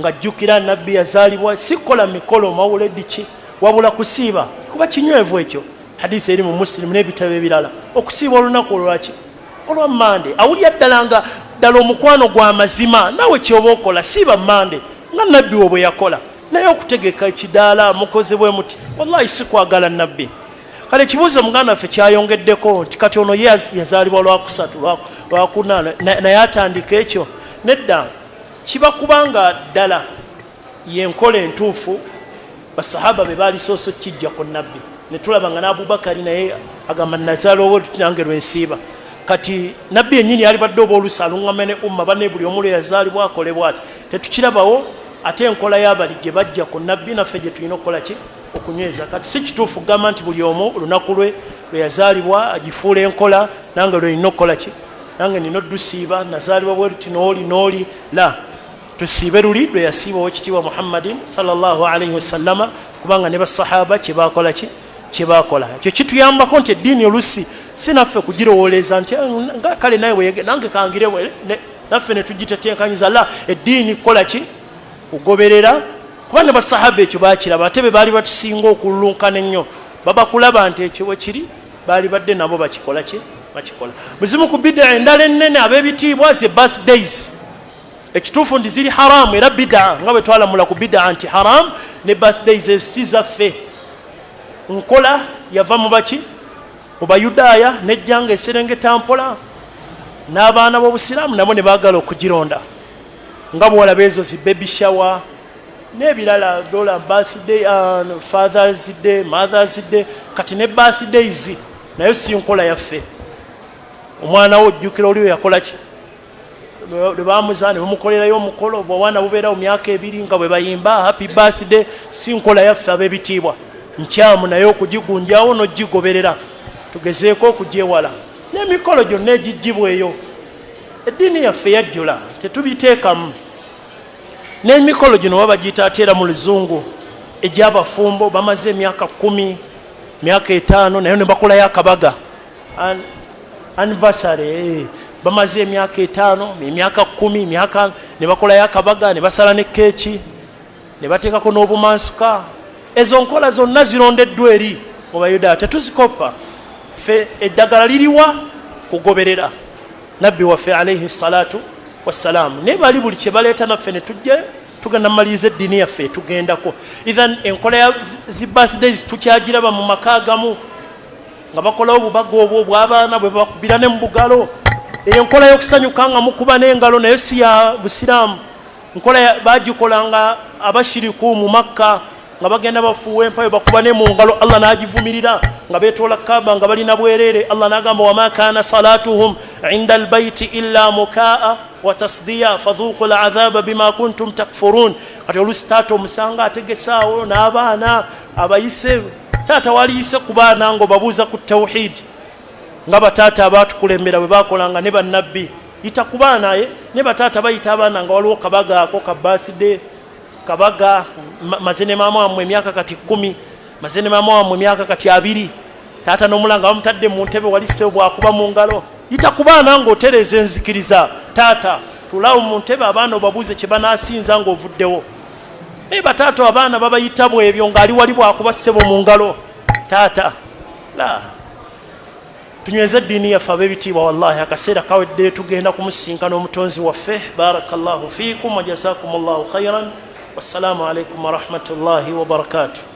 ng'ajjukira nabbi yazaalibwa sikola mikolo mawulediki wabula kusiiba kuba kinywevu ekyo hadithi eri mu Muslim n'ebitabo ebirala okusiiba olunaku olwaki olwa Mande awulya ddala nga ddala omukwano gwa mazima nawe kyoba okola siiba Mande nga nabbi wo bwe yakola naye okutegeka ekidaala mukozebwe muti wallahi sikwagala nabbi kale ekibuuzo muganda waffe kyayongeddeko nti kati ono yazaalibwa lwakusatu lwakuna naye atandika ekyo nedda kiba kubanga ddala yenkola entuufu basahaba be baali sooso kijja ku nabbi netulaba nga n'Abubakari naye agamba nazaala oba nange lwensiiba kati nabbi yennyini yalibadde oba olusi aluŋŋamya ne umma banne buli omu lwe yazaalibwa akolebwa ati tetukirabawo ate enkola y'abali gye bajja ku nabbi naffe gye tulina okukola ki okunyweza kati si kituufu kugamba nti buli omu olunaku lwe yazaalibwa agifuula enkola nange lwe nina okukola ki nange nina oddusiiba nazaalibwa bwe luti nooli la tusiibe luli lwe yasiibawo ekitiibwa Muhammadin sallallahu alaihi wasallama kubanga ne basahaba kyebakola ki kyebakola ekyo kituyambako nti eddiini olusi sinaffe kugirowooleza nti kale naye weyege nange kangire naffe netugitetenkanyiza la eddiini kukola ki kugoberera kuba ne basahaba ekyo bakiraba ate be baali batusinga okululunkana ennyo babakulaba nti ekyo wekiri baali badde nabo bakikola ki bakikola muzimu ku bid'a endala ennene ab'ebitiibwa ze birthdays ekituufu ndi ziri haramu era bid'a nga bwe twalamula ku bid'a nti haramu ne birthdays si zaffe nkola yava mu baki mu Bayudaaya nejjanga eserengeta mpola n'abaana b'obusiraamu nabo ne baagala okugironda nga bwolaba ezo zi baby shower n'ebirala dola birthday Father's Day Mother's Day kati ne birthdays nayo si nkola yaffe omwana wo ojjukira oliwo yakola ki lwe bamuzaana ne bamukolerayo omukolo bw'obwana bubeerawo myaka 2 nga bwe bayimba happy birthday si nkola yaffe ab'ebitiibwa nkyamu naye okugigunjawo n'ogigoberera tugezeeko okugyewala n'emikolo gyonna egijjibwa eyo eddiini yaffe yajjula tetubiteekamu n'emikolo gino baba bagiyita ate era mu luzungu egy'abafumbo bamaze emyaka 10 myaka 5 naye ne bakolayo akabaga anniversary bamaze emyaka 5 emyaka 10 myaka ne bakolayo akabaga ne basala ne keeki ne bateekako n'obumansuka ezo nkola zonna zirondeddwa eri mu Bayudaaya tetuzikopa ffe eddagala liriwa kugoberera nabbi waffe alaihi salatu wassalamu naye bali buli kye baleeta naffe ne tujja tugenda maliriza eddiini yaffe tugendako ethan enkola ya zi birthdays tukyagiraba mu maka gamu nga bakolawo obubaga obwo obw'abaana bwe bakubira ne mu bugalo eyo nkola y'okusanyuka nga mukuba n'engalo naye si ya busiraamu nkola bagikolanga abashiriku mu Makka nga bagenda bafuuwa empayo bakuba ne mu ngalo Allah n'agivumirira nga beetoola Kaaba nga balina bwereere Allah n'agamba wama kaana salatuhum inda albayti illa mukaa wa tasdiya fadhuqu al'adhaba bima kuntum takfurun kati olusi taata omusanga ategesaawo n'abaana abayise taata waliyise ku baana ng'obabuuza ku tawhid nga bataata abaatukulembera bwe bakolanga ne bannabbi yita ku baana ne bataata bayita abaana nga waliwo kabaga ako ka birthday kabaga maze ne maama wammwe emyaka kati 10 maze ne maama wammwe emyaka kati 2 taata n'omulanga bamutadde mu ntebe walise bwakuba mu ngalo yita ku baana ng'otereeza enzikiriza taata tulawo mu ntebe abaana obabuuze kye banaasinza ng'ovuddewo naye bataata abaana babayita mu ebyo ng'ali wali bwakuba ssebo mu ngalo taata la tunyweza eddiini yaffe ab'ebitiibwa wallahi akaseera kawedde tugenda kumusinkana omutonzi waffe barakallahu fiikum wa jazakumullahu khairan wassalamu alaikum warahmatullahi wabarakatuh